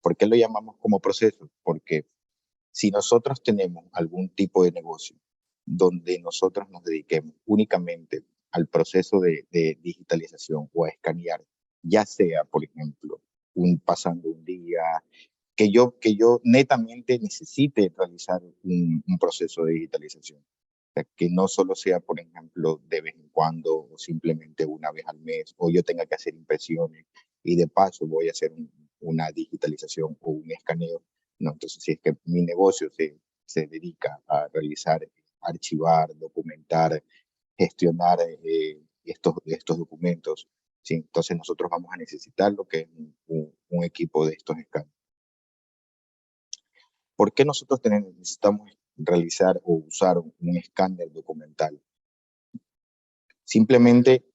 ¿Por qué lo llamamos como proceso? Porque si nosotros tenemos algún tipo de negocio donde nosotros nos dediquemos únicamente al proceso de digitalización o a escanear, ya sea, por ejemplo, pasando un día, que yo netamente necesite realizar un proceso de digitalización. O sea, que no solo sea, por ejemplo, de vez en cuando o simplemente una vez al mes, o yo tenga que hacer impresiones y de paso voy a hacer una digitalización o un escaneo. No, entonces, si es que mi negocio se dedica a realizar, archivar, documentar, gestionar estos documentos, ¿sí? Entonces nosotros vamos a necesitar lo que es un equipo de estos escáneres. ¿Por qué nosotros necesitamos realizar o usar un escáner documental? Simplemente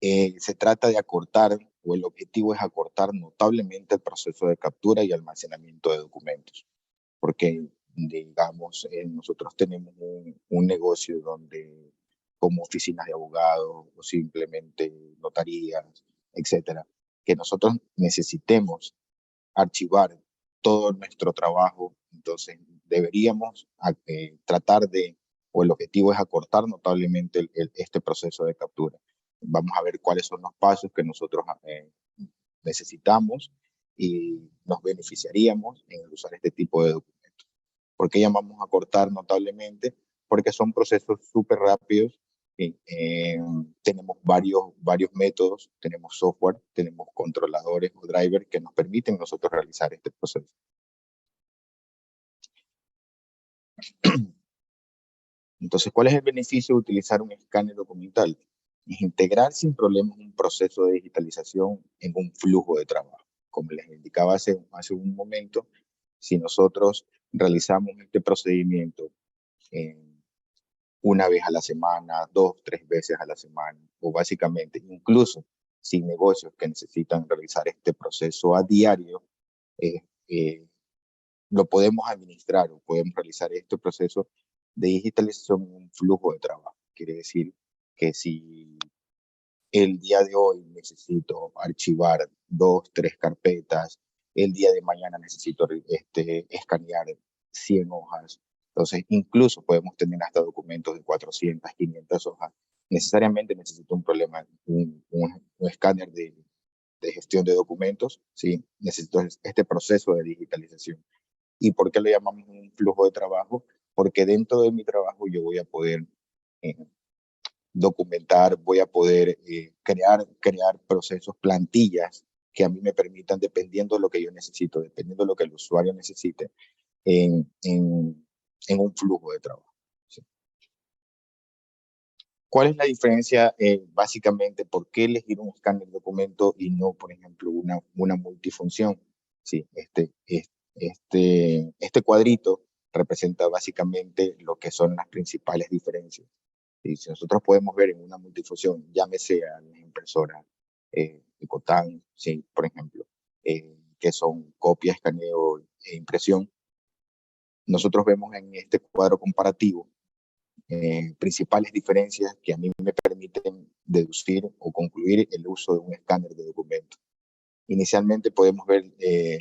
se trata de acortar, o el objetivo es acortar notablemente el proceso de captura y almacenamiento de documentos. Porque, digamos, nosotros tenemos un negocio donde, como oficinas de abogados o simplemente notarías, etcétera, que nosotros necesitemos archivar todo nuestro trabajo. Entonces, deberíamos tratar de, o el objetivo es acortar notablemente este proceso de captura. Vamos a ver cuáles son los pasos que nosotros necesitamos y nos beneficiaríamos en usar este tipo de documentos. ¿Por qué llamamos a cortar notablemente? Porque son procesos súper rápidos. Tenemos varios métodos, tenemos software, tenemos controladores o drivers que nos permiten nosotros realizar este proceso. Entonces, ¿cuál es el beneficio de utilizar un escáner documental? Es integrar sin problemas un proceso de digitalización en un flujo de trabajo. Como les indicaba hace un momento, si nosotros realizamos este procedimiento una vez a la semana, 2, 3 veces a la semana, o básicamente incluso sin negocios que necesitan realizar este proceso a diario, eh, eh, lo podemos administrar o podemos realizar este proceso de digitalización en un flujo de trabajo. Quiere decir que si el día de hoy necesito archivar 2, 3 carpetas, el día de mañana necesito escanear 100 hojas. Entonces, incluso podemos tener hasta documentos de 400, 500 hojas. Necesariamente necesito un escáner de gestión de documentos, ¿sí? Necesito este proceso de digitalización. ¿Y por qué lo llamamos un flujo de trabajo? Porque dentro de mi trabajo yo voy a poder eh, documentar, voy a poder crear procesos, plantillas que a mí me permitan, dependiendo de lo que yo necesito, dependiendo de lo que el usuario necesite, en, en, en un flujo de trabajo. ¿Sí? ¿Cuál es la diferencia? Básicamente, ¿por qué elegir un escáner de documento y no, por ejemplo, una multifunción? Sí, este cuadrito representa básicamente lo que son las principales diferencias. Y si nosotros podemos ver en una multifunción, llámese a las impresoras Ecotan, sí, por ejemplo, que son copia, escaneo e impresión, nosotros vemos en este cuadro comparativo principales diferencias que a mí me permiten deducir o concluir el uso de un escáner de documentos. Inicialmente podemos ver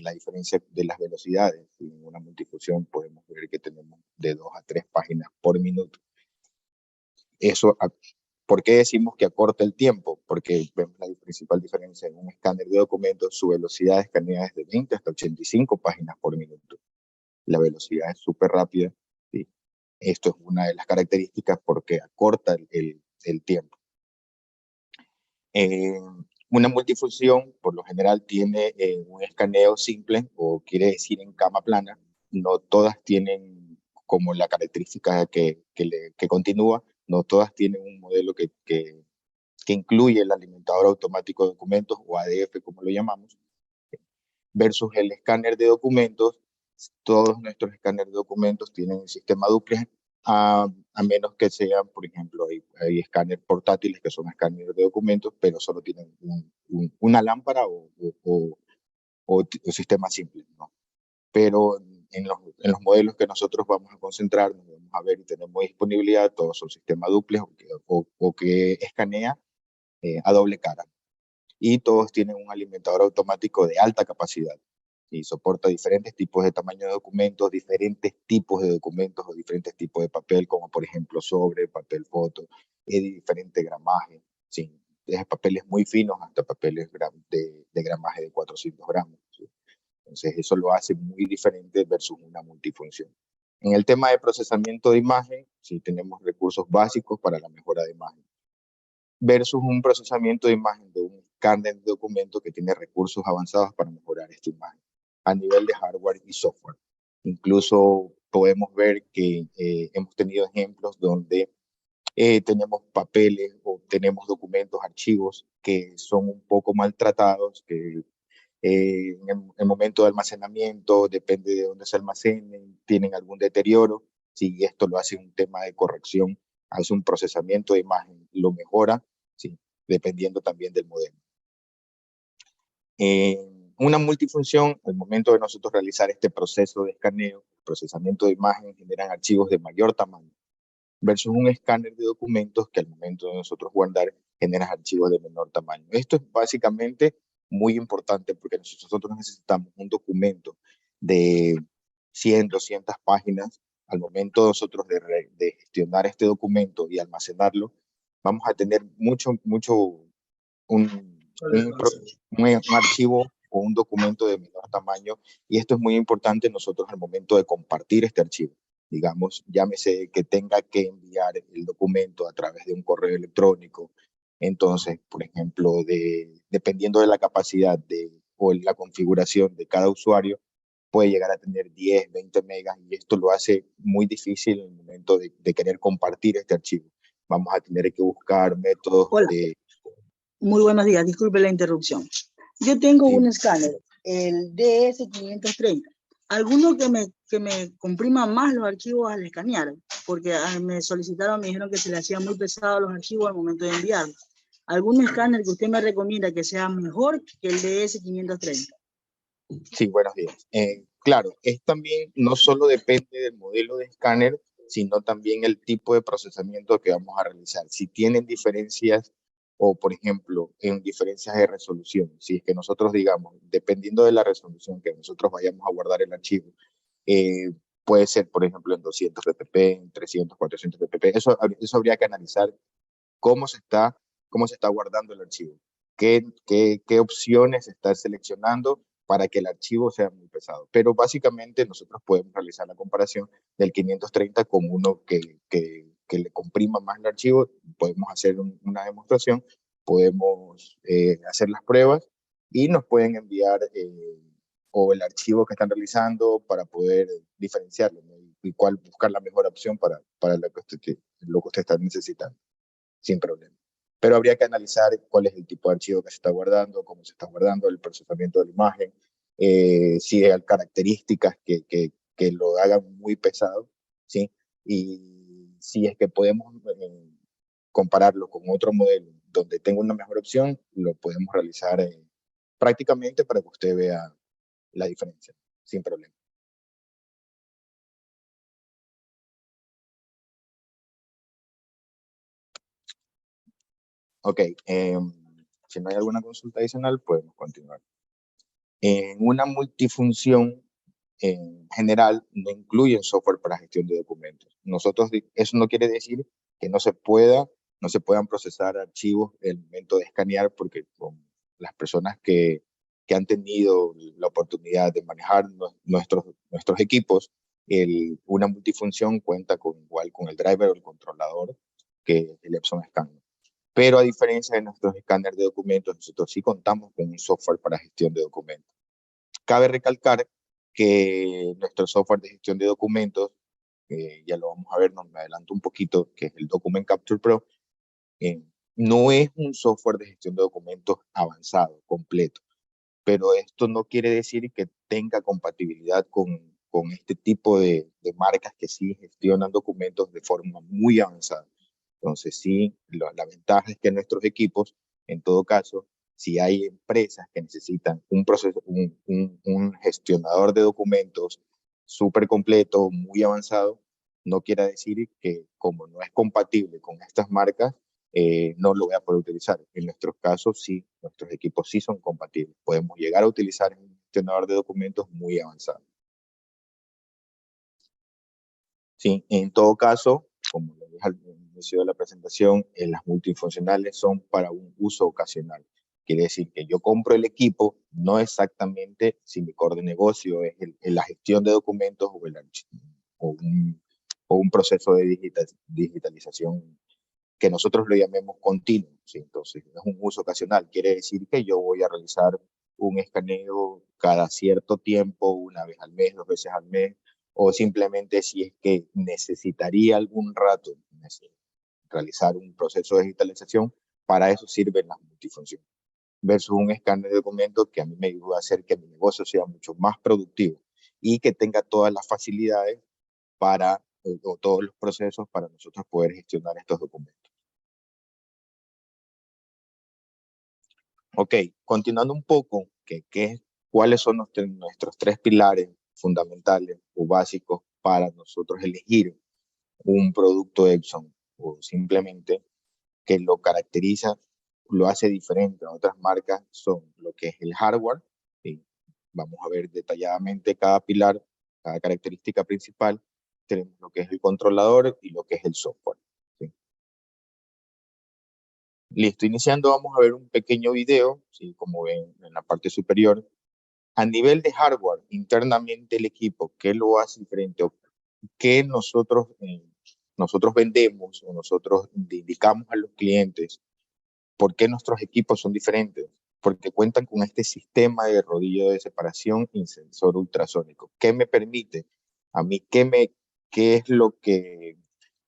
la diferencia de las velocidades. En una multifunción podemos ver que tenemos de 2 a 3 páginas por minuto. Eso, ¿por qué decimos que acorta el tiempo? Porque vemos la principal diferencia en un escáner de documentos, su velocidad de escaneo es de 20 hasta 85 páginas por minuto. La velocidad es súper rápida, ¿sí? Esto es una de las características porque acorta el tiempo. Eh, una multifunción, por lo general, tiene un escaneo simple, o quiere decir en cama plana. No todas tienen como la característica que continúa, no todas tienen un modelo que incluye el alimentador automático de documentos, o ADF como lo llamamos, versus el escáner de documentos. Todos nuestros escáneres de documentos tienen un sistema duplex, a menos que sean, por ejemplo, hay escáneres portátiles que son escáneres de documentos, pero solo tienen una lámpara o sistema simple, ¿no? Pero en los modelos que nosotros vamos a concentrarnos, vamos a ver y tenemos disponibilidad, todos son sistemas duplex o que escanea a doble cara. y todos tienen un alimentador automático de alta capacidad y soporta diferentes tipos de tamaño de documentos, diferentes tipos de documentos o diferentes tipos de papel, como por ejemplo sobre, papel foto, de diferente gramaje, sí, desde papeles muy finos hasta papeles de gramaje de 400 gramos. ¿Sí? Entonces eso lo hace muy diferente versus una multifunción. En el tema de procesamiento de imagen, sí tenemos recursos básicos para la mejora de imagen versus un procesamiento de imagen de un escáner de documento que tiene recursos avanzados para mejorar esta imagen a nivel de hardware y software. Incluso podemos ver que hemos tenido ejemplos donde tenemos papeles o tenemos documentos, archivos que son un poco maltratados, que en el momento de almacenamiento, depende de dónde se almacenen, tienen algún deterioro. Si esto lo hace un tema de corrección, hace un procesamiento de imagen, lo mejora, ¿sí? Dependiendo también del modelo. Una multifunción, al momento de nosotros realizar este proceso de escaneo, procesamiento de imagen, generan archivos de mayor tamaño, versus un escáner de documentos que al momento de nosotros guardar genera archivos de menor tamaño. Esto es básicamente muy importante porque nosotros necesitamos un documento de 100, 200 páginas. Al momento de nosotros de gestionar este documento y almacenarlo, vamos a tener un archivo o un documento de menor tamaño, y esto es muy importante nosotros al momento de compartir este archivo. Digamos, llámese que tenga que enviar el documento a través de un correo electrónico. Entonces, por ejemplo, dependiendo de la capacidad o la configuración de cada usuario, puede llegar a tener 10, 20 megas, y esto lo hace muy difícil en el momento de querer compartir este archivo. Vamos a tener que buscar métodos Hola. Muy buenos días, disculpe la interrupción. Yo tengo un escáner, el DS530. Alguno que me comprima más los archivos al escanear, porque me solicitaron, me dijeron que se le hacían muy pesados los archivos al momento de enviarlos. ¿Algún escáner que usted me recomienda que sea mejor que el DS530? Sí, buenos días. Claro, es también, no solo depende del modelo de escáner, sino también el tipo de procesamiento que vamos a realizar. Si tienen diferencias o, por ejemplo, en diferencias de resolución, si es que nosotros digamos, dependiendo de la resolución que nosotros vayamos a guardar el archivo, puede ser, por ejemplo, en 200 ppp, en 300, 400 ppp. Eso habría que analizar cómo se está guardando el archivo, qué opciones se está seleccionando para que el archivo sea muy pesado. Pero básicamente nosotros podemos realizar la comparación del 530 con uno que le comprima más el archivo. Podemos hacer una demostración, podemos hacer las pruebas y nos pueden enviar o el archivo que están realizando para poder diferenciarlo, ¿no? Y cuál buscar la mejor opción para lo que usted está necesitando, sin problema. Pero habría que analizar cuál es el tipo de archivo que se está guardando, cómo se está guardando, el procesamiento de la imagen, si hay características que lo hagan muy pesado, ¿sí? Y si es que podemos compararlo con otro modelo donde tenga una mejor opción, lo podemos realizar prácticamente para que usted vea la diferencia, sin problema. Ok, si no hay alguna consulta adicional, podemos continuar. En una multifunción, en general, no incluyen software para gestión de documentos. Eso no quiere decir que no se puedan procesar archivos en el momento de escanear, porque con las personas que han tenido la oportunidad de manejar nuestros equipos, una multifunción cuenta igual con el driver o el controlador, que es el Epson Scanner. Pero a diferencia de nuestros escáneres de documentos, nosotros sí contamos con un software para gestión de documentos. Cabe recalcar que nuestro software de gestión de documentos, ya lo vamos a ver, me adelanto un poquito, que es el Document Capture Pro, no es un software de gestión de documentos avanzado, completo, pero esto no quiere decir que tenga compatibilidad con este tipo de marcas que sí gestionan documentos de forma muy avanzada. Entonces, sí, la ventaja es que nuestros equipos, en todo caso, si hay empresas que necesitan un gestionador de documentos súper completo, muy avanzado, no quiere decir que como no es compatible con estas marcas, no lo voy a poder utilizar. En nuestros casos, sí, nuestros equipos sí son compatibles. Podemos llegar a utilizar un gestionador de documentos muy avanzado. Sí, en todo caso, como lo dije al inicio de la presentación, las multifuncionales son para un uso ocasional. Quiere decir que yo compro el equipo, no exactamente si mi core de negocio es la gestión de documentos o un proceso de digitalización que nosotros lo llamemos continuo. ¿Sí? Entonces, es un uso ocasional. Quiere decir que yo voy a realizar un escaneo cada cierto tiempo, una vez al mes, 2 veces al mes, o simplemente si es que necesitaría algún rato realizar un proceso de digitalización, para eso sirven las multifunciones. Versus un escáner de documentos que a mí me ayuda a hacer que mi negocio sea mucho más productivo y que tenga todas las facilidades para, o todos los procesos para nosotros poder gestionar estos documentos. Ok, continuando un poco, ¿cuáles son nuestros 3 pilares fundamentales o básicos para nosotros elegir un producto Epson? O simplemente que lo caracteriza, lo hace diferente a otras marcas, son lo que es el hardware, y vamos a ver detalladamente cada pilar, cada característica principal. Tenemos lo que es el controlador y lo que es el software. ¿Sí? Listo, iniciando vamos a ver un pequeño video, ¿sí? Como ven en la parte superior. A nivel de hardware, internamente el equipo, ¿qué lo hace diferente? ¿O qué nosotros vendemos o nosotros indicamos a los clientes? ¿Por qué nuestros equipos son diferentes? Porque cuentan con este sistema de rodillo de separación y sensor ultrasónico. ¿Qué me permite? A mí, ¿qué es lo que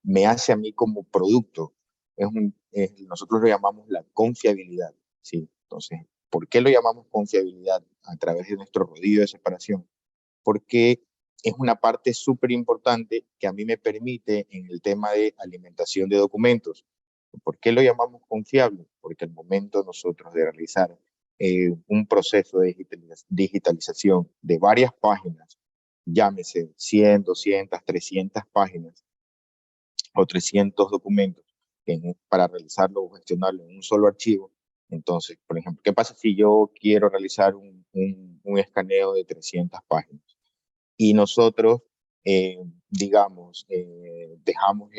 me hace a mí como producto? Nosotros lo llamamos la confiabilidad. ¿Sí? Entonces, ¿por qué lo llamamos confiabilidad? A través de nuestro rodillo de separación. Porque es una parte súper importante que a mí me permite en el tema de alimentación de documentos. ¿Por qué lo llamamos confiable? Porque al momento nosotros de realizar un proceso de digitalización de varias páginas, llámese 100, 200, 300 páginas o 300 documentos para realizarlo o gestionarlo en un solo archivo. Entonces, por ejemplo, ¿qué pasa si yo quiero realizar un escaneo de 300 páginas? Y nosotros, digamos, dejamos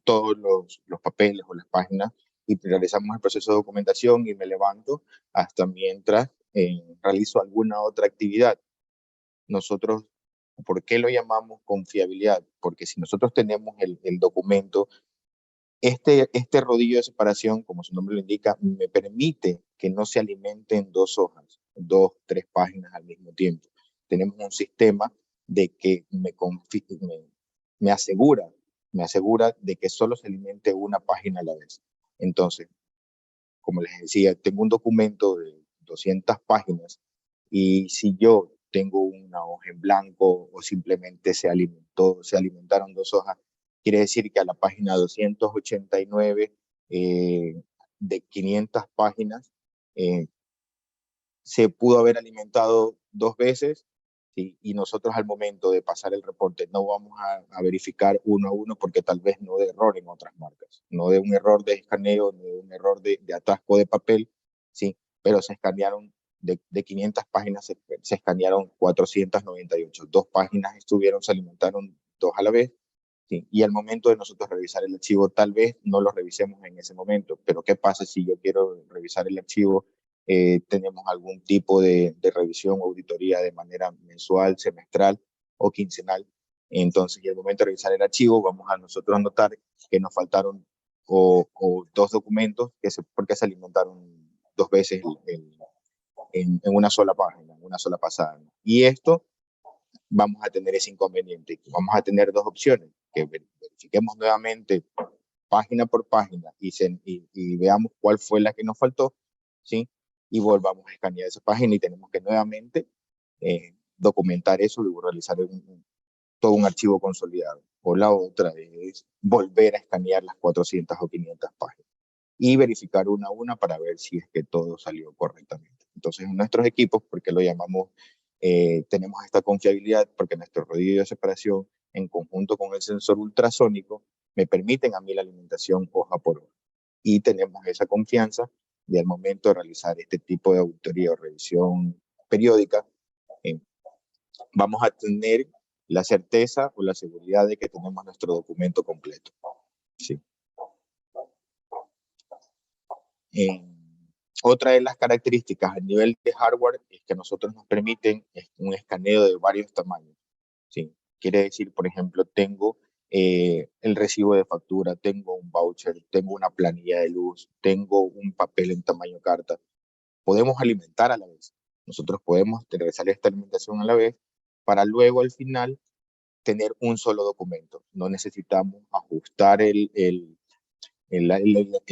todos los papeles o las páginas y realizamos el proceso de documentación y me levanto hasta mientras realizo alguna otra actividad. Nosotros, ¿por qué lo llamamos confiabilidad? Porque si nosotros tenemos el documento, este rodillo de separación, como su nombre lo indica, me permite que no se alimenten 2 hojas, 2, 3 páginas al mismo tiempo. Tenemos un sistema de que me asegura de que solo se alimente una página a la vez. Entonces, como les decía, tengo un documento de 200 páginas y si yo tengo una hoja en blanco o simplemente se alimentaron 2 hojas, quiere decir que a la página 289 de 500 páginas se pudo haber alimentado 2 veces, ¿sí? Y nosotros al momento de pasar el reporte no vamos a verificar uno a uno porque tal vez no de error en otras marcas, no de un error de escaneo, no de un error de atasco de papel, ¿sí? Pero se escanearon, de 500 páginas se escanearon 498, 2 páginas se alimentaron 2 a la vez, ¿sí? Y al momento de nosotros revisar el archivo, tal vez no lo revisemos en ese momento, pero ¿qué pasa si yo quiero revisar el archivo? Tenemos algún tipo de revisión o auditoría de manera mensual, semestral o quincenal. Entonces, y al momento de revisar el archivo, vamos a nosotros notar que nos faltaron o 2 documentos porque se alimentaron 2 veces en una sola página, en una sola pasada. Y esto vamos a tener ese inconveniente. Vamos a tener 2 opciones, que verifiquemos nuevamente página por página y veamos cuál fue la que nos faltó, ¿sí? Y volvamos a escanear esa página y tenemos que nuevamente documentar eso y realizar todo un archivo consolidado. O la otra es volver a escanear las 400 o 500 páginas y verificar una a una para ver si es que todo salió correctamente. Entonces, en nuestros equipos, porque lo llamamos, tenemos esta confiabilidad porque nuestro rodillo de separación en conjunto con el sensor ultrasónico me permiten a mí la alimentación hoja por hoja. Y tenemos esa confianza de al momento de realizar este tipo de auditoría o revisión periódica, vamos a tener la certeza o la seguridad de que tenemos nuestro documento completo. Sí. Otra de las características a nivel de hardware es que nosotros nos permiten un escaneo de varios tamaños. ¿Sí? Quiere decir, por ejemplo, tengo el recibo de factura, tengo un voucher, tengo una planilla de luz, tengo un papel en tamaño carta. Podemos alimentar a la vez. Nosotros podemos realizar esta alimentación a la vez para luego al final tener un solo documento. No necesitamos ajustar el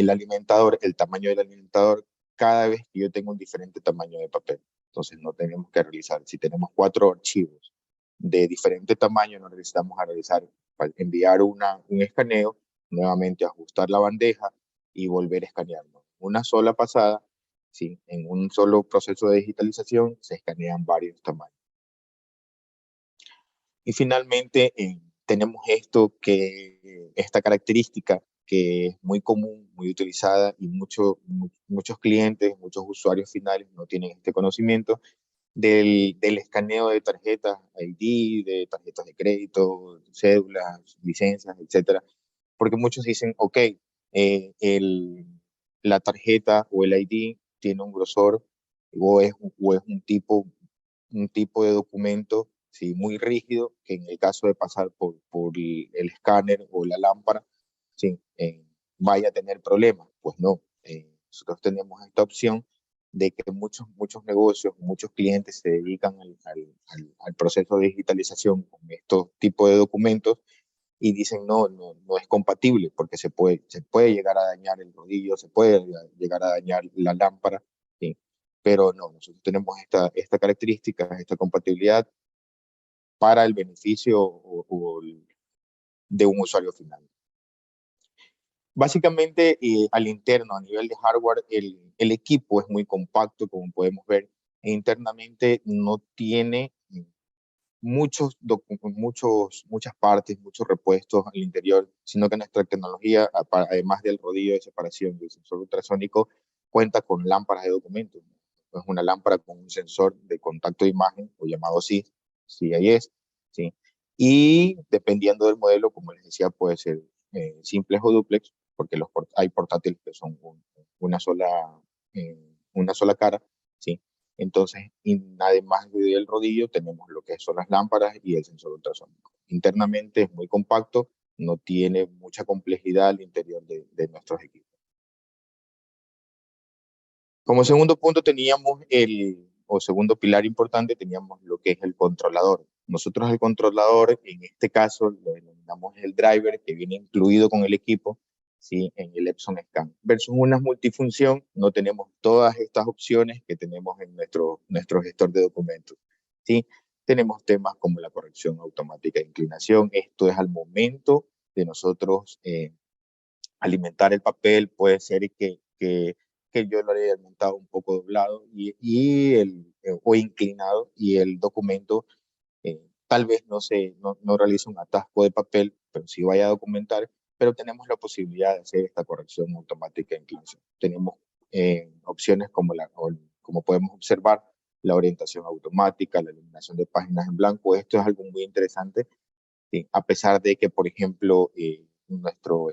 alimentador, el tamaño del alimentador, cada vez que yo tengo un diferente tamaño de papel. Entonces no tenemos que realizar, si tenemos 4 archivos de diferente tamaño, no necesitamos realizar, enviar un escaneo, nuevamente ajustar la bandeja y volver a escanearlo. Una sola pasada, ¿sí? En un solo proceso de digitalización se escanean varios tamaños. Y finalmente tenemos esta característica que es muy común, muy utilizada y muchos clientes, muchos usuarios finales no tienen este conocimiento del escaneo de tarjetas ID, de tarjetas de crédito, cédulas, licencias, etcétera. Porque muchos dicen, ok, la tarjeta o el ID tiene un grosor o es un tipo de documento, ¿sí? Muy rígido, que en el caso de pasar por el escáner o la lámpara, ¿sí? Vaya a tener problemas. Pues no, nosotros tenemos esta opción de que muchos negocios, muchos clientes se dedican al proceso de digitalización con estos tipos de documentos y dicen no es compatible porque se puede llegar a dañar el rodillo, se puede llegar a dañar la lámpara, ¿sí? Pero no, nosotros tenemos esta característica, esta compatibilidad para el beneficio de un usuario final. Básicamente, al interno, a nivel de hardware, el equipo es muy compacto, como podemos ver, e internamente no tiene muchas partes, muchos repuestos al interior, sino que nuestra tecnología, además del rodillo de separación del sensor ultrasónico, cuenta con lámparas de documentos. Es una lámpara con un sensor de contacto de imagen, o llamado CIS, CIS, ¿sí? Y dependiendo del modelo, como les decía, puede ser simples o duplex, porque hay portátiles que son una sola cara, ¿sí? Entonces, además del rodillo, tenemos lo que son las lámparas y el sensor ultrasónico. Internamente es muy compacto, no tiene mucha complejidad al interior de nuestros equipos. Como segundo punto teníamos segundo pilar importante, teníamos lo que es el controlador. Nosotros el controlador, en este caso, lo denominamos el driver que viene incluido con el equipo, ¿sí? En el Epson Scan. Versus una multifunción, no tenemos todas estas opciones que tenemos en nuestro gestor de documentos, ¿sí? Tenemos temas como la corrección automática de inclinación. Esto es al momento de nosotros alimentar el papel. Puede ser que yo lo haya alimentado un poco doblado o inclinado y el documento tal vez no realice un atasco de papel, pero sí vaya a documentar, pero tenemos la posibilidad de hacer esta corrección automática de inclinación. Tenemos opciones como podemos observar, la orientación automática, la eliminación de páginas en blanco. Esto es algo muy interesante, ¿sí? A pesar de que, por ejemplo, nuestro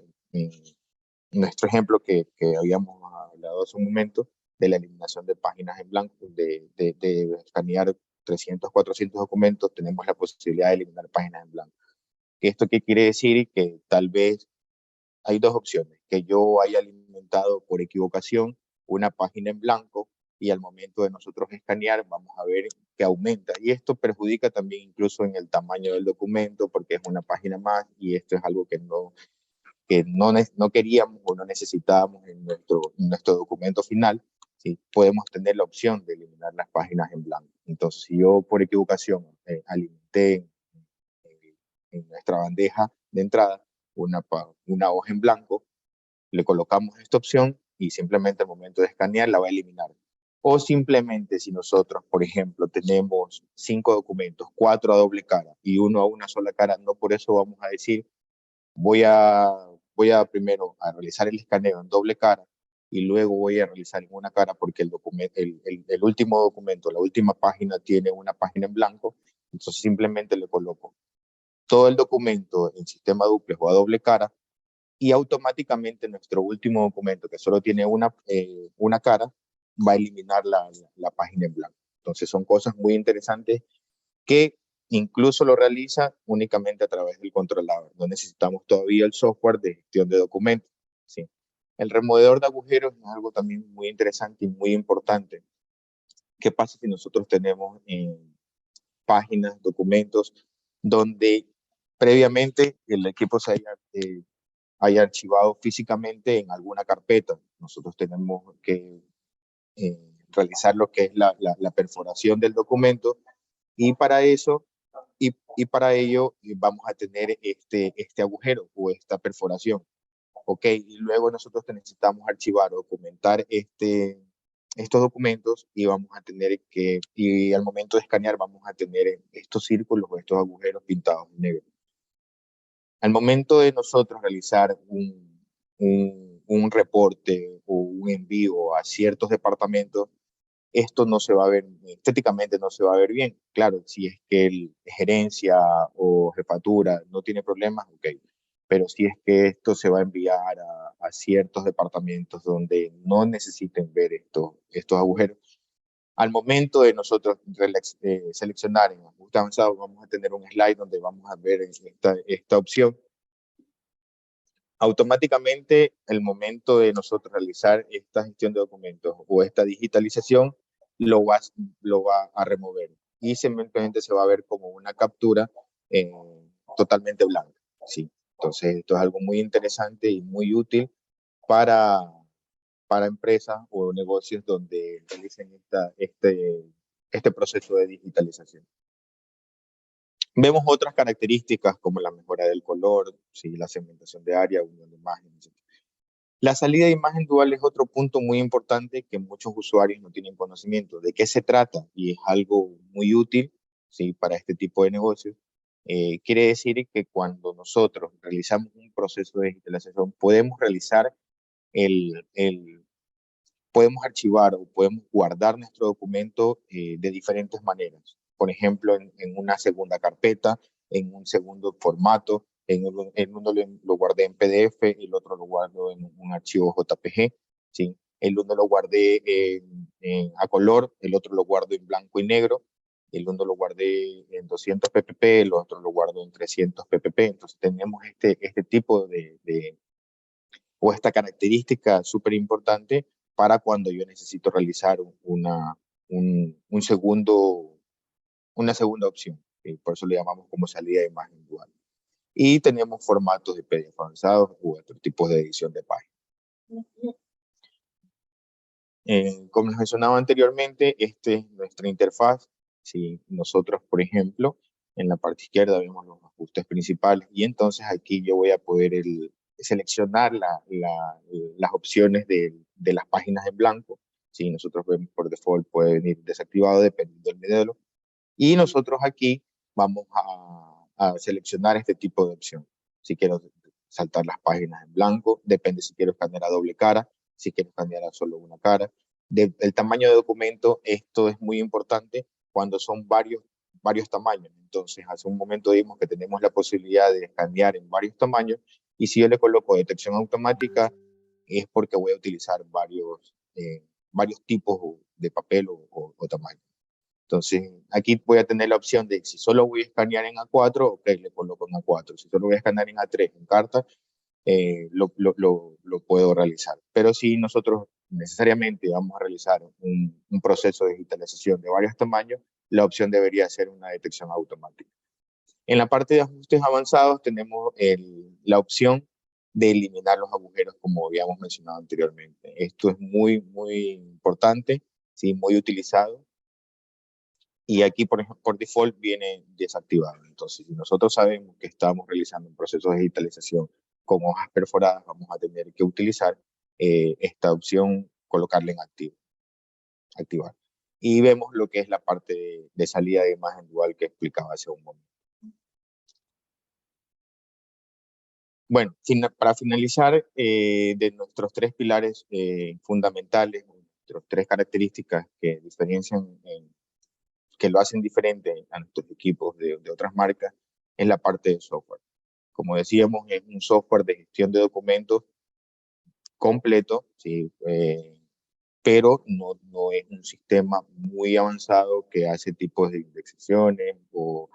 ejemplo que habíamos hablado hace un momento, de la eliminación de páginas en blanco, de escanear 300, 400 documentos, tenemos la posibilidad de eliminar páginas en blanco. ¿Esto qué quiere decir? Que tal vez hay dos opciones, que yo haya alimentado por equivocación una página en blanco y al momento de nosotros escanear vamos a ver que aumenta. Y esto perjudica también incluso en el tamaño del documento porque es una página más y esto es algo que no queríamos o no necesitábamos en nuestro documento final, ¿sí? Podemos tener la opción de eliminar las páginas en blanco. Entonces, si yo por equivocación alimenté en nuestra bandeja de entrada una hoja en blanco, le colocamos esta opción y simplemente al momento de escanear la va a eliminar. O simplemente si nosotros, por ejemplo, tenemos 5 documentos, 4 a doble cara y 1 a una sola cara, no por eso vamos a decir voy a primero a realizar el escaneo en doble cara y luego voy a realizar en una cara porque el último documento, la última página tiene una página en blanco, entonces simplemente le coloco todo el documento en sistema dúplex o a doble cara y automáticamente nuestro último documento, que solo tiene una cara, va a eliminar la página en blanco. Entonces son cosas muy interesantes que incluso lo realiza únicamente a través del controlador. No necesitamos todavía el software de gestión de documentos. ¿Sí? El removedor de agujeros es algo también muy interesante y muy importante. ¿Qué pasa si nosotros tenemos páginas, documentos, donde previamente el equipo se haya archivado físicamente en alguna carpeta? Nosotros tenemos que realizar lo que es la perforación del documento y para eso y para ello vamos a tener este agujero o esta perforación. Ok, y luego nosotros necesitamos archivar o documentar estos documentos y vamos a tener y al momento de escanear vamos a tener estos círculos o estos agujeros pintados en negro. Al momento de nosotros realizar un reporte o un envío a ciertos departamentos, esto no se va a ver, estéticamente no se va a ver bien. Claro, si es que el gerencia o jefatura no tiene problemas, ok. Pero si es que esto se va a enviar a ciertos departamentos donde no necesiten ver estos agujeros, al momento de nosotros seleccionar en ajuste avanzado, vamos a tener un slide donde vamos a ver esta opción. Automáticamente, el momento de nosotros realizar esta gestión de documentos o esta digitalización, lo va a remover y simplemente se va a ver como una captura totalmente blanca. ¿Sí? Entonces, esto es algo muy interesante y muy útil para, para empresas o negocios donde realicen este proceso de digitalización. Vemos otras características como la mejora del color, ¿sí? La segmentación de área, unión de imágenes. La salida de imagen dual es otro punto muy importante que muchos usuarios no tienen conocimiento de qué se trata y es algo muy útil, ¿sí? Para este tipo de negocios. Quiere decir que cuando nosotros realizamos un proceso de digitalización podemos realizar podemos archivar o podemos guardar nuestro documento de diferentes maneras. Por ejemplo, en una segunda carpeta, en un segundo formato, en uno lo guardé en PDF, el otro lo guardo en un archivo JPG, ¿sí? El uno lo guardé a color, el otro lo guardo en blanco y negro, el uno lo guardé en 200 ppp, el otro lo guardo en 300 ppp. Entonces tenemos este tipo o esta característica súper importante para cuando yo necesito realizar una segunda opción. Por eso le llamamos como salida de imagen dual. Y tenemos formatos de PDF avanzados u otros tipos de edición de páginas. Como les mencionaba anteriormente, esta es nuestra interfaz. Si nosotros, por ejemplo, en la parte izquierda vemos los ajustes principales y entonces aquí yo voy a poder seleccionar las opciones de las páginas en blanco. Si nosotros vemos por default puede venir desactivado dependiendo del modelo. Y nosotros aquí vamos a seleccionar este tipo de opción. Si quiero saltar las páginas en blanco, depende si quiero escanear a doble cara, si quiero escanear a solo una cara. El tamaño de documento, esto es muy importante cuando son varios tamaños. Entonces, hace un momento vimos que tenemos la posibilidad de escanear en varios tamaños y si yo le coloco detección automática es porque voy a utilizar varios tipos de papel o tamaño. Entonces, aquí voy a tener la opción de si solo voy a escanear en A4, ok, le coloco en A4. Si solo voy a escanear en A3, en carta, lo puedo realizar. Pero si nosotros necesariamente vamos a realizar un proceso de digitalización de varios tamaños, la opción debería ser una detección automática. En la parte de ajustes avanzados tenemos la opción de eliminar los agujeros como habíamos mencionado anteriormente. Esto es muy, muy importante, ¿sí? Muy utilizado. Y aquí, por ejemplo, por default viene desactivado. Entonces, si nosotros sabemos que estamos realizando un proceso de digitalización con hojas perforadas, vamos a tener que utilizar esta opción, colocarla en activar. Y vemos lo que es la parte de salida de imagen dual que explicaba hace un momento. Bueno, para finalizar, de nuestros tres pilares fundamentales, nuestras tres características que diferencian, que lo hacen diferente a nuestros equipos de otras marcas, es la parte de software. Como decíamos, es un software de gestión de documentos completo, ¿sí? Pero no es un sistema muy avanzado que hace tipos de indexaciones o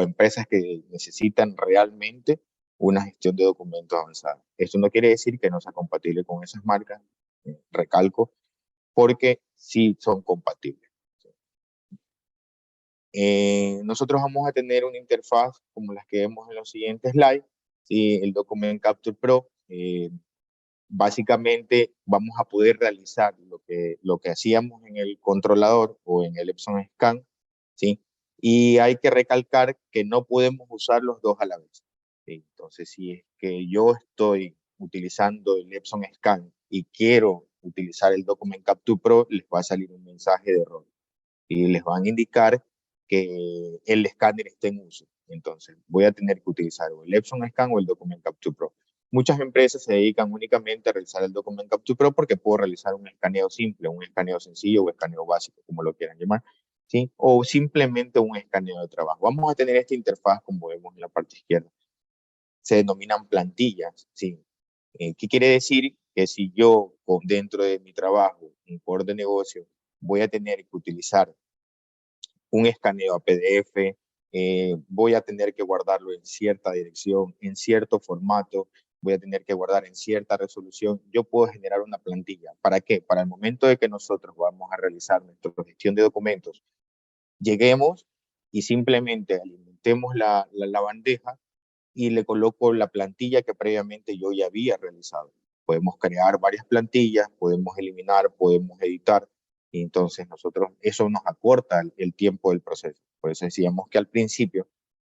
empresas que necesitan realmente una gestión de documentos avanzada. Esto no quiere decir que no sea compatible con esas marcas, recalco, porque sí son compatibles. Nosotros vamos a tener una interfaz como las que vemos en los siguientes slides, ¿sí? El Document Capture Pro. Básicamente vamos a poder realizar lo que hacíamos en el controlador o en el Epson Scan, ¿sí? Y hay que recalcar que no podemos usar los dos a la vez, ¿sí? Entonces, si es que yo estoy utilizando el Epson Scan y quiero utilizar el Document Capture Pro, les va a salir un mensaje de error y les van a indicar que el escáner está en uso. Entonces, voy a tener que utilizar o el Epson Scan o el Document Capture Pro. Muchas empresas se dedican únicamente a realizar el Document Capture Pro porque puedo realizar un escaneo simple, un escaneo sencillo o escaneo básico, como lo quieran llamar, ¿sí? O simplemente un escaneo de trabajo. Vamos a tener esta interfaz, como vemos en la parte izquierda. Se denominan plantillas, ¿sí? ¿Qué quiere decir? Que si yo, dentro de mi trabajo, un core de negocio, voy a tener que utilizar un escaneo a PDF, voy a tener que guardarlo en cierta dirección, en cierto formato, voy a tener que guardar en cierta resolución. Yo puedo generar una plantilla. ¿Para qué? Para el momento de que nosotros vamos a realizar nuestra gestión de documentos, lleguemos y simplemente alimentemos la bandeja y le coloco la plantilla que previamente yo ya había realizado. Podemos crear varias plantillas, podemos eliminar, podemos editar, y entonces eso nos acorta el tiempo del proceso. Por eso decíamos que al principio,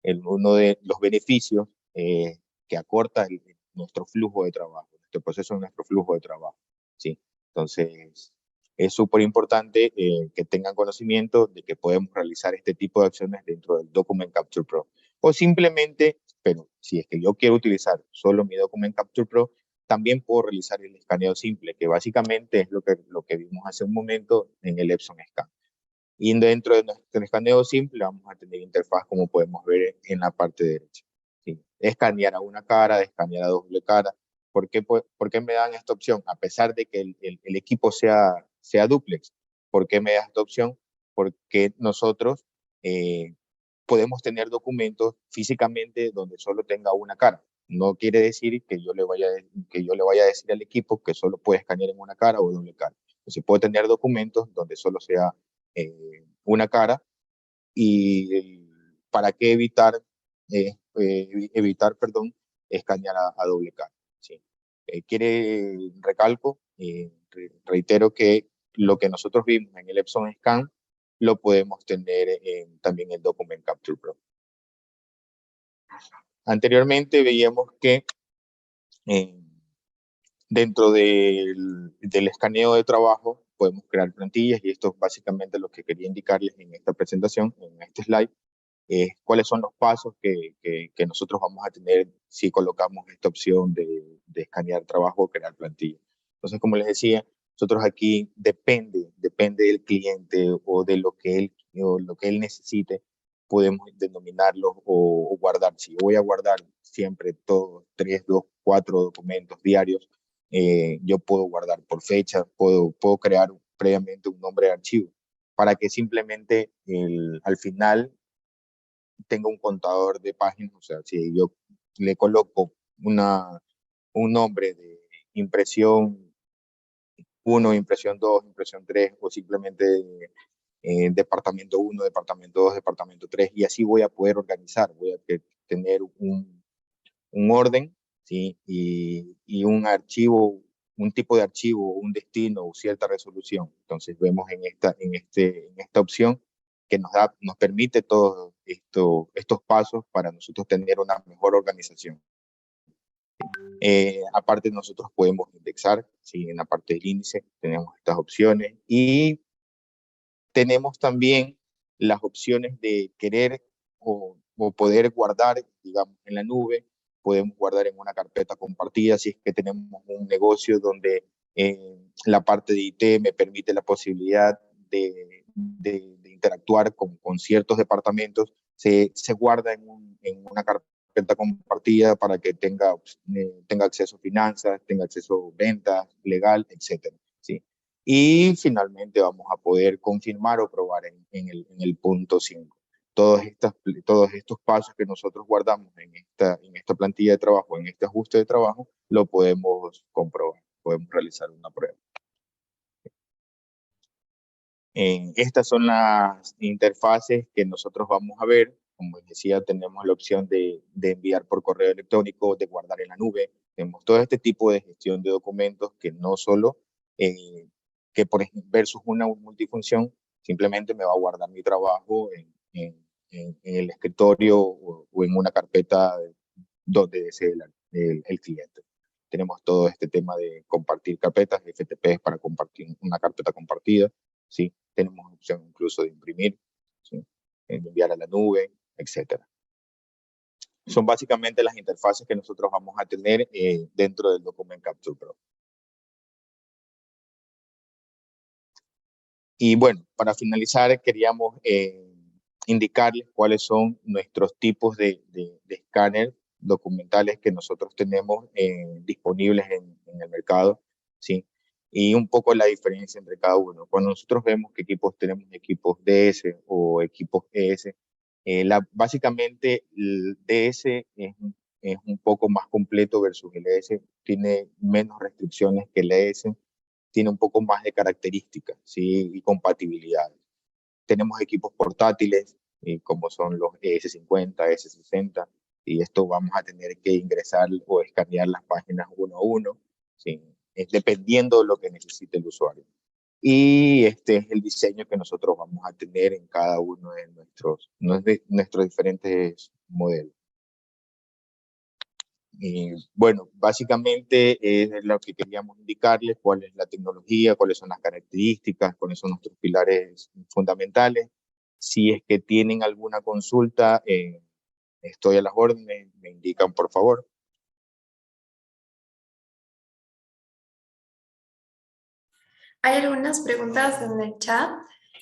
uno de los beneficios que acorta nuestro flujo de trabajo, nuestro proceso, nuestro flujo de trabajo, ¿sí? Entonces, es súper importante que tengan conocimiento de que podemos realizar este tipo de acciones dentro del Document Capture Pro. O simplemente, pero si es que yo quiero utilizar solo mi Document Capture Pro, también puedo realizar el escaneo simple, que básicamente es lo que vimos hace un momento en el Epson Scan. Y dentro de nuestro escaneo simple vamos a tener interfaz como podemos ver en la parte derecha. ¿Sí? Escanear a una cara, escanear a doble cara. ¿Por qué me dan esta opción? A pesar de que el equipo sea duplex, ¿por qué me da esta opción? Porque nosotros podemos tener documentos físicamente donde solo tenga una cara. No quiere decir que que yo le vaya a decir al equipo que solo puede escanear en una cara o doble cara. Entonces puede tener documentos donde solo sea una cara y para qué evitar, perdón, escanear a doble cara. ¿Sí? Recalco, reitero que lo que nosotros vimos en el Epson Scan lo podemos tener también en el Document Capture Pro. Anteriormente veíamos que eh, dentro del escaneo de trabajo podemos crear plantillas y esto es básicamente lo que quería indicarles en esta presentación, en este slide, cuáles son los pasos que nosotros vamos a tener si colocamos esta opción de escanear trabajo o crear plantilla. Entonces, como les decía, nosotros aquí depende del cliente o lo que él necesite, podemos denominarlo o guardar. Si voy a guardar siempre todos 3, 2, 4 documentos diarios, yo puedo guardar por fecha, puedo crear previamente un nombre de archivo para que simplemente al final tenga un contador de páginas. O sea, si yo le coloco un nombre de impresión 1, impresión 2, impresión 3 o simplemente departamento 1, departamento 2, departamento 3 y así voy a poder organizar, voy a tener un orden, ¿sí? Y un archivo, un tipo de archivo, un destino o cierta resolución. Entonces vemos en esta opción que nos permite todos estos pasos para nosotros tener una mejor organización. Aparte nosotros podemos indexar, ¿sí? En la parte del índice tenemos estas opciones y tenemos también las opciones de querer o poder guardar, digamos, en la nube podemos guardar en una carpeta compartida. Si es que tenemos un negocio donde la parte de IT me permite la posibilidad de interactuar con ciertos departamentos, se guarda en una carpeta compartida para que tenga acceso a finanzas, tenga acceso a ventas, legal, etcétera, ¿sí? Y finalmente vamos a poder confirmar o probar en el punto 5. Todos estos pasos que nosotros guardamos en esta plantilla de trabajo, en este ajuste de trabajo, lo podemos comprobar, podemos realizar una prueba. Estas son las interfaces que nosotros vamos a ver. Como les decía, tenemos la opción de enviar por correo electrónico, de guardar en la nube. Tenemos todo este tipo de gestión de documentos que no solo, que por ejemplo, versus una multifunción, simplemente me va a guardar mi trabajo en el escritorio o en una carpeta donde desee el cliente. Tenemos todo este tema de compartir carpetas, FTP para compartir una carpeta compartida, ¿sí? Tenemos opción incluso de imprimir, ¿sí? De enviar a la nube, etcétera. Son básicamente las interfaces que nosotros vamos a tener dentro del Document Capture Pro. Y bueno, para finalizar, queríamos indicarles cuáles son nuestros tipos de escáner documentales que nosotros tenemos disponibles en el mercado, ¿sí? Y un poco la diferencia entre cada uno. Cuando nosotros vemos que tenemos equipos DS o equipos ES, básicamente el DS es un poco más completo versus el ES, tiene menos restricciones que el ES, tiene un poco más de características, ¿sí? Y compatibilidades. Tenemos equipos portátiles, como son los ES50, ES60, y esto vamos a tener que ingresar o escanear las páginas uno a uno, ¿sí? Dependiendo de lo que necesite el usuario. Y este es el diseño que nosotros vamos a tener en cada uno de nuestros diferentes modelos. Bueno, básicamente es lo que queríamos indicarles, cuál es la tecnología, cuáles son las características, cuáles son nuestros pilares fundamentales. Si es que tienen alguna consulta, estoy a las órdenes, me indican por favor. Hay algunas preguntas en el chat,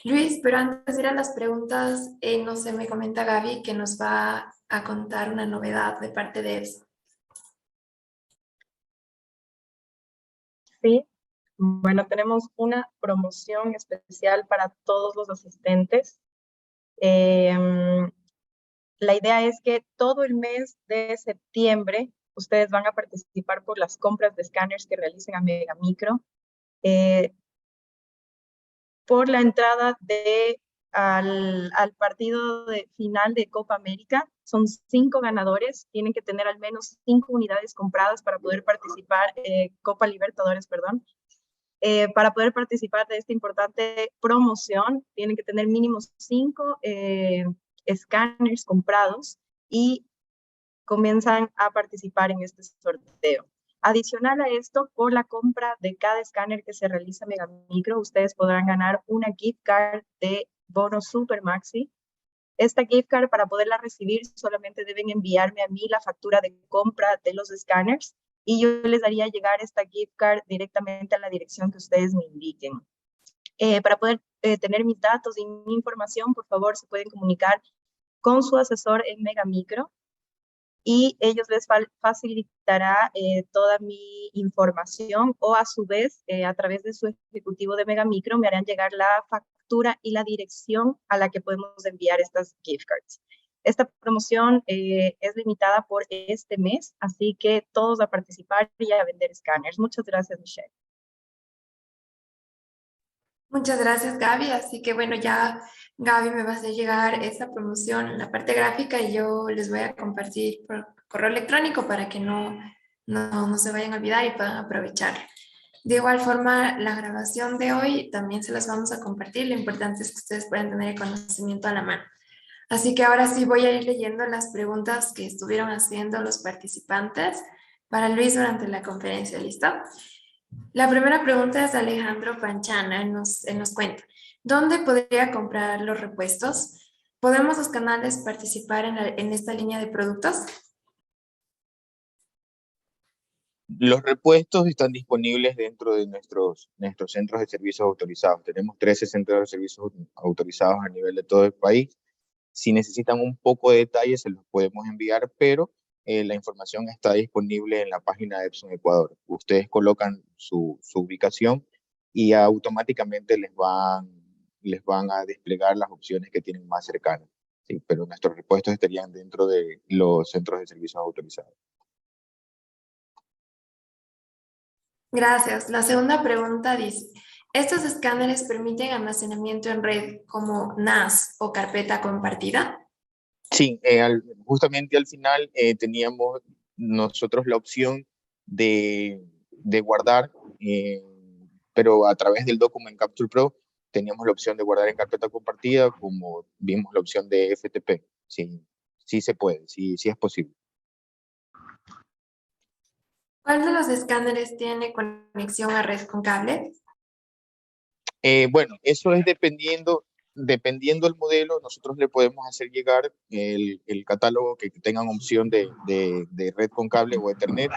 Luis, pero antes de ir a las preguntas, no sé, me comenta Gaby que nos va a contar una novedad de parte de EFSA. Sí, bueno, tenemos una promoción especial para todos los asistentes. La idea es que todo el mes de septiembre ustedes van a participar por las compras de escáneres que realicen a Megamicro. Por la entrada al partido final de Copa América. Son 5 ganadores, tienen que tener al menos 5 unidades compradas para poder participar, Copa Libertadores, perdón. Para poder participar de esta importante promoción, tienen que tener mínimo 5 escáneres comprados y comienzan a participar en este sorteo. Adicional a esto, por la compra de cada escáner que se realiza en Megamicro, ustedes podrán ganar una gift card de bono Super Maxi. Esta gift card, para poderla recibir, solamente deben enviarme a mí la factura de compra de los escáneres y yo les daría llegar esta gift card directamente a la dirección que ustedes me indiquen. Para poder tener mis datos y mi información, por favor, se pueden comunicar con su asesor en Megamicro y ellos les facilitará toda mi información o a su vez a través de su ejecutivo de Megamicro me harán llegar la factura y la dirección a la que podemos enviar estas gift cards. Esta promoción es limitada por este mes, así que todos a participar y a vender escáneres. Muchas gracias, Michelle. Muchas gracias, Gaby. Así que bueno, ya Gaby me va a hacer llegar esta promoción en la parte gráfica y yo les voy a compartir por correo electrónico para que no se vayan a olvidar y puedan aprovechar. De igual forma, la grabación de hoy también se las vamos a compartir. Lo importante es que ustedes puedan tener el conocimiento a la mano. Así que ahora sí voy a ir leyendo las preguntas que estuvieron haciendo los participantes para Luis durante la conferencia. ¿Listo? La primera pregunta es de Alejandro Panchana. Él nos cuenta, ¿dónde podría comprar los repuestos? ¿Podemos los canales participar en esta línea de productos? Los repuestos están disponibles dentro de nuestros centros de servicios autorizados. Tenemos 13 centros de servicios autorizados a nivel de todo el país. Si necesitan un poco de detalle, se los podemos enviar, pero la información está disponible en la página de Epson Ecuador. Ustedes colocan su ubicación y automáticamente les van a desplegar las opciones que tienen más cercanas. Sí, pero nuestros repuestos estarían dentro de los centros de servicios autorizados. Gracias. La segunda pregunta dice, ¿estos escáneres permiten almacenamiento en red como NAS o carpeta compartida? Sí, justamente al final teníamos nosotros la opción de guardar, pero a través del Document Capture Pro teníamos la opción de guardar en carpeta compartida, como vimos la opción de FTP. Sí, sí se puede, sí, sí es posible. ¿Cuál de los escáneres tiene conexión a red con cable? Bueno, eso es dependiendo del modelo, nosotros le podemos hacer llegar el catálogo que tengan opción de red con cable o Ethernet.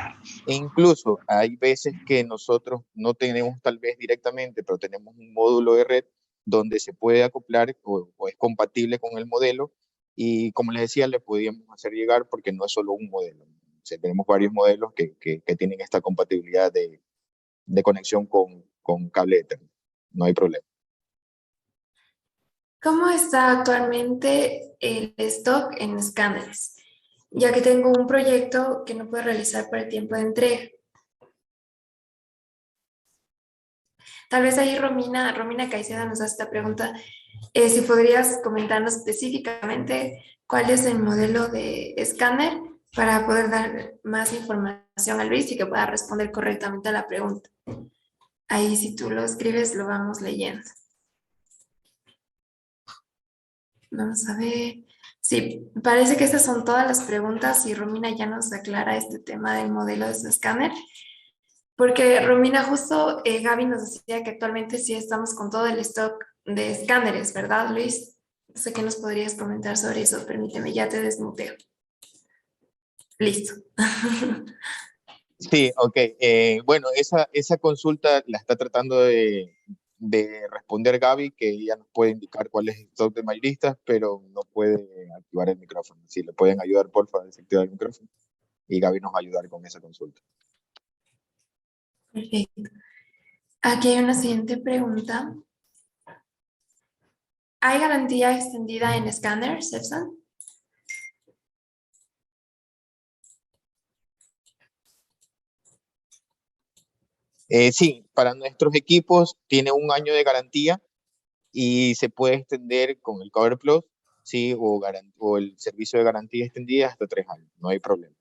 E incluso hay veces que nosotros no tenemos tal vez directamente, pero tenemos un módulo de red donde se puede acoplar o es compatible con el modelo. Y como les decía, le podíamos hacer llegar porque no es solo un modelo. O sea, tenemos varios modelos que tienen esta compatibilidad de conexión con cable Ethernet. No hay problema. ¿Cómo está actualmente el stock en escáneres? Ya que tengo un proyecto que no puedo realizar por el tiempo de entrega. Tal vez ahí Romina Caicedo nos hace esta pregunta. Si podrías comentarnos específicamente cuál es el modelo de escáner para poder dar más información a Luis y que pueda responder correctamente a la pregunta. Ahí si tú lo escribes lo vamos leyendo. Vamos a ver. Sí, parece que estas son todas las preguntas y Romina ya nos aclara este tema del modelo de su escáner. Porque Romina, justo Gaby nos decía que actualmente sí estamos con todo el stock de escáneres, ¿verdad, Luis? No sé qué nos podrías comentar sobre eso. Permíteme, ya te desmuteo. Listo. Sí, ok. Bueno, esa consulta la está tratando de responder Gaby, que ella nos puede indicar cuál es el stock de mayoristas, pero no puede activar el micrófono. Si le pueden ayudar, por favor, a desactivar el micrófono. Y Gaby nos va a ayudar con esa consulta. Perfecto. Aquí hay una siguiente pregunta. ¿Hay garantía extendida en escáneres, Epson? Sí, para nuestros equipos tiene 1 año de garantía y se puede extender con el Cover Plus, sí, o el servicio de garantía extendida hasta 3 años. No hay problema.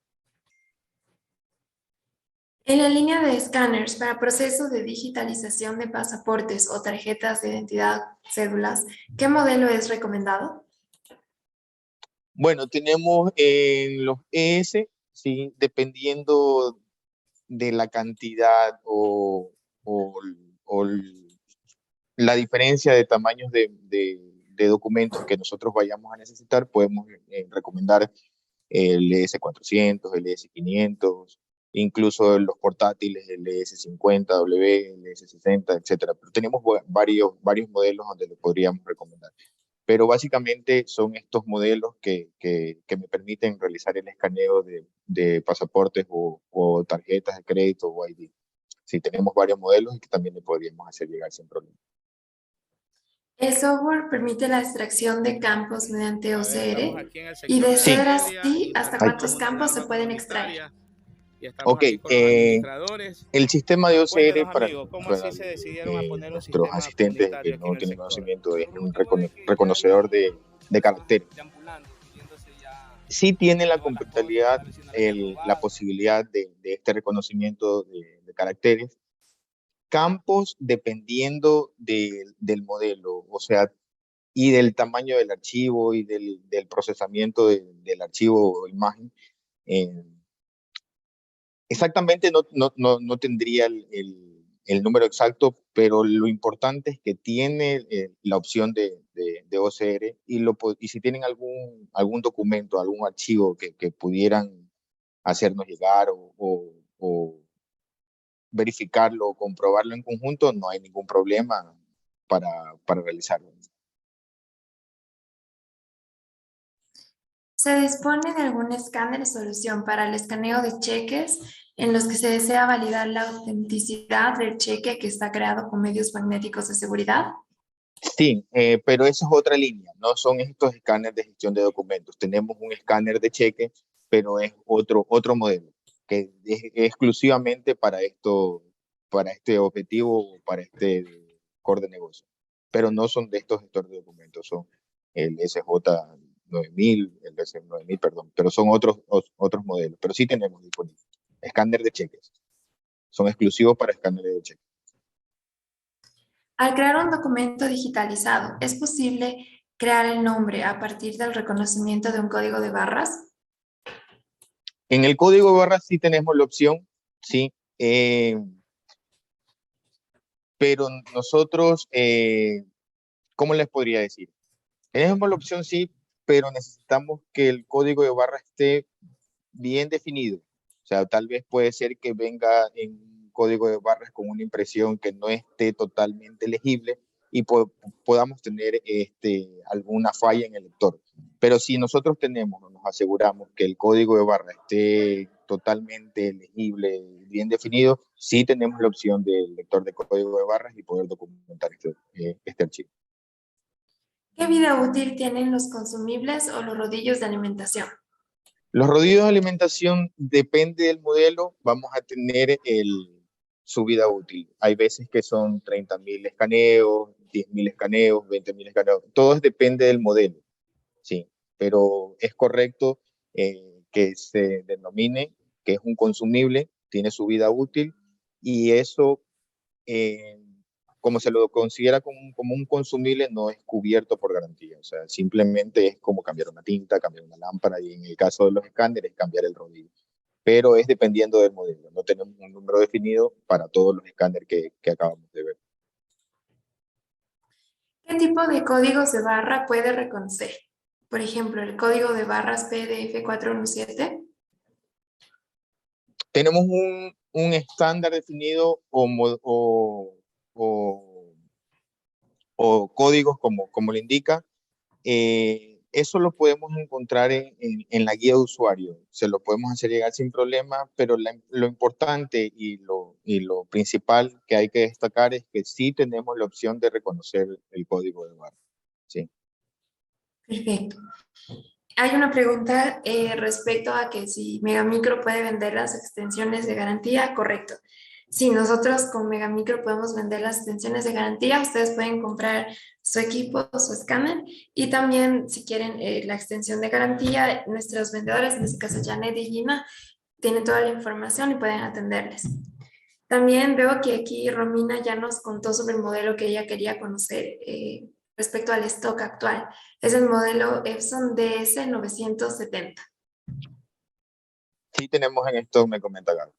En la línea de escáneres para proceso de digitalización de pasaportes o tarjetas de identidad, cédulas, ¿qué modelo es recomendado? Bueno, tenemos en los ES, sí, dependiendo de la cantidad o la diferencia de tamaños de documentos que nosotros vayamos a necesitar, podemos recomendar el ES400, el ES500, incluso los portátiles, el ES50W, el ES60, etcétera. Pero tenemos varios modelos donde lo podríamos recomendar. Pero básicamente son estos modelos que me permiten realizar el escaneo de pasaportes o tarjetas de crédito o ID. Sí, tenemos varios modelos y que también le podríamos hacer llegar sin problema. El software permite la extracción de campos mediante OCR y de Sí. ser así, ¿hasta cuántos campos se pueden extraer? Ok, el sistema de OCR para nuestros asistentes que no tienen conocimiento es un reconocedor de caracteres. Sí tiene la compatibilidad, la posibilidad de este reconocimiento de caracteres. Campos dependiendo del modelo, o sea, y del tamaño del archivo y del procesamiento del archivo o imagen. Exactamente no tendría el número exacto, pero lo importante es que tiene la opción de OCR y si tienen algún documento, algún archivo que pudieran hacernos llegar o verificarlo o comprobarlo en conjunto, no hay ningún problema para realizarlo. ¿Se dispone de algún escáner de solución para el escaneo de cheques en los que se desea validar la autenticidad del cheque que está creado con medios magnéticos de seguridad? Sí, pero esa es otra línea, no son estos escáneres de gestión de documentos. Tenemos un escáner de cheque, pero es otro modelo, que es exclusivamente para esto, para este objetivo, para este core de negocio. Pero no son de estos gestores de documentos, son el SJ 9000, el S 9000, perdón, pero son otros modelos. Pero sí tenemos disponibles escáner de cheques, son exclusivos para escáneres de cheques. Al crear un documento digitalizado, ¿es posible crear el nombre a partir del reconocimiento de un código de barras? En el código de barras sí tenemos la opción, sí, pero nosotros, ¿cómo les podría decir? Tenemos la opción sí, pero necesitamos que el código de barras esté bien definido. O sea, tal vez puede ser que venga en un código de barras con una impresión que no esté totalmente legible y podamos tener alguna falla en el lector. Pero si nosotros tenemos o nos aseguramos que el código de barras esté totalmente legible, bien definido, sí tenemos la opción del lector de código de barras y poder documentar este archivo. ¿Qué vida útil tienen los consumibles o los rodillos de alimentación? Los rodillos de alimentación, depende del modelo, vamos a tener su vida útil. Hay veces que son 30.000 escaneos, 10.000 escaneos, 20.000 escaneos. Todo depende del modelo, sí. Pero es correcto que se denomine que es un consumible, tiene su vida útil y eso, como se lo considera como un consumible, no es cubierto por garantía. O sea, simplemente es como cambiar una tinta, cambiar una lámpara y en el caso de los escáneres, cambiar el rodillo. Pero es dependiendo del modelo. No tenemos un número definido para todos los escáneres que acabamos de ver. ¿Qué tipo de códigos de barra puede reconocer? Por ejemplo, el código de barras PDF 417. Tenemos un estándar definido o códigos como le indica. Eso lo podemos encontrar en la guía de usuario. Se lo podemos hacer llegar sin problema, pero lo importante y lo principal que hay que destacar es que sí tenemos la opción de reconocer el código de barra. Sí. Perfecto. Hay una pregunta respecto a que si Megamicro puede vender las extensiones de garantía. Correcto. Si nosotros con Megamicro podemos vender las extensiones de garantía, ustedes pueden comprar su equipo, su escáner y también si quieren la extensión de garantía, nuestros vendedores, en este caso Janet y Gina, tienen toda la información y pueden atenderles. También veo que aquí Romina ya nos contó sobre el modelo que ella quería conocer respecto al stock actual. Es el modelo Epson DS970. Sí tenemos en esto, me comenta Gaby.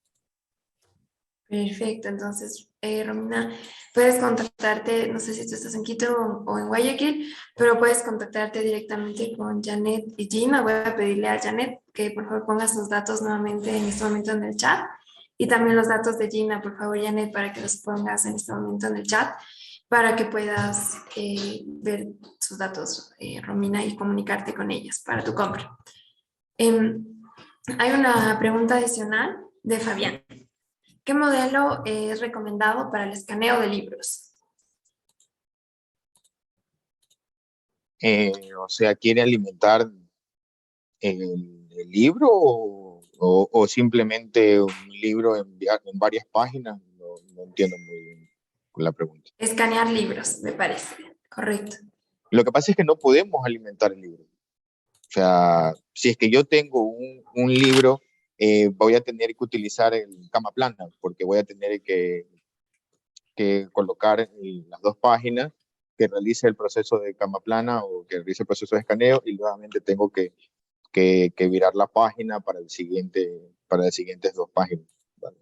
Perfecto, entonces, Romina, puedes contactarte, no sé si tú estás en Quito o en Guayaquil, pero puedes contactarte directamente con Janet y Gina. Voy a pedirle a Janet que por favor pongas los datos nuevamente en este momento en el chat y también los datos de Gina, por favor, Janet, para que los pongas en este momento en el chat para que puedas ver sus datos, Romina, y comunicarte con ellas para tu compra. Hay una pregunta adicional de Fabián. ¿Qué modelo es recomendado para el escaneo de libros? O sea, ¿quiere alimentar el libro o simplemente un libro en varias páginas? No entiendo muy bien la pregunta. Escanear libros, me parece. Correcto. Lo que pasa es que no podemos alimentar el libro. O sea, si es que yo tengo un libro, voy a tener que utilizar el cama plana, porque voy a tener que colocar las dos páginas que realice el proceso de cama plana o que realice el proceso de escaneo y nuevamente tengo que virar la página para las siguientes dos páginas. ¿Vale?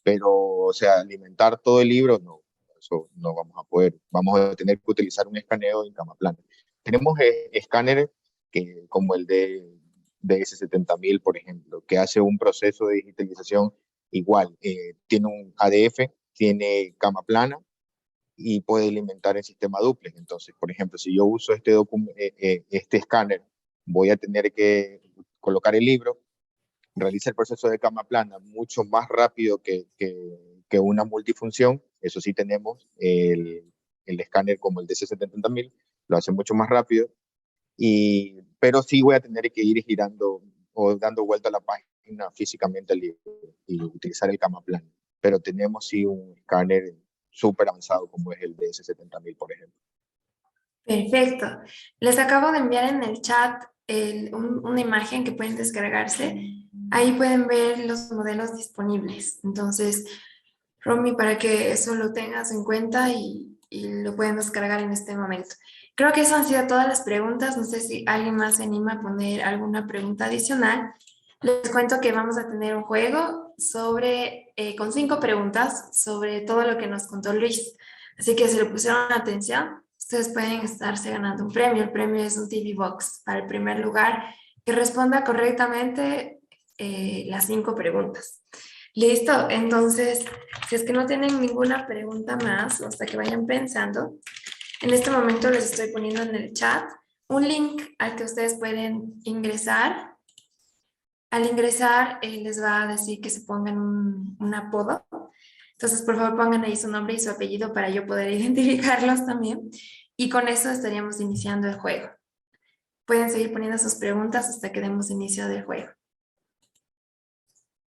Pero, o sea, alimentar todo el libro, no, eso no vamos a poder. Vamos a tener que utilizar un escaneo en cama plana. Tenemos escáneres como el de S70000, por ejemplo, que hace un proceso de digitalización igual, tiene un ADF, tiene cama plana y puede alimentar el sistema dúplex. Entonces, por ejemplo, si yo uso este escáner, voy a tener que colocar el libro, realiza el proceso de cama plana mucho más rápido que una multifunción. Eso sí, tenemos el escáner como el DC70000, lo hace mucho más rápido, pero sí voy a tener que ir girando o dando vuelta a la página físicamente al libro y utilizar el cama plana. Pero tenemos sí un escáner súper avanzado como es el DC70000, por ejemplo. Perfecto. Les acabo de enviar en el chat una imagen que pueden descargarse. Ahí pueden ver los modelos disponibles. Entonces, Romy, para que eso lo tengas en cuenta y lo pueden descargar en este momento. Creo que eso han sido todas las preguntas. No sé si alguien más se anima a poner alguna pregunta adicional. Les cuento que vamos a tener un juego con 5 preguntas sobre todo lo que nos contó Luis. Así que si le pusieron atención, ustedes pueden estarse ganando un premio. El premio es un TV Box para el primer lugar que responda correctamente las 5 preguntas. Listo, entonces, si es que no tienen ninguna pregunta más, hasta que vayan pensando, en este momento les estoy poniendo en el chat un link al que ustedes pueden ingresar. Al ingresar, les va a decir que se pongan un apodo. Entonces, por favor, pongan ahí su nombre y su apellido para yo poder identificarlos también. Y con eso estaríamos iniciando el juego. Pueden seguir poniendo sus preguntas hasta que demos inicio del juego.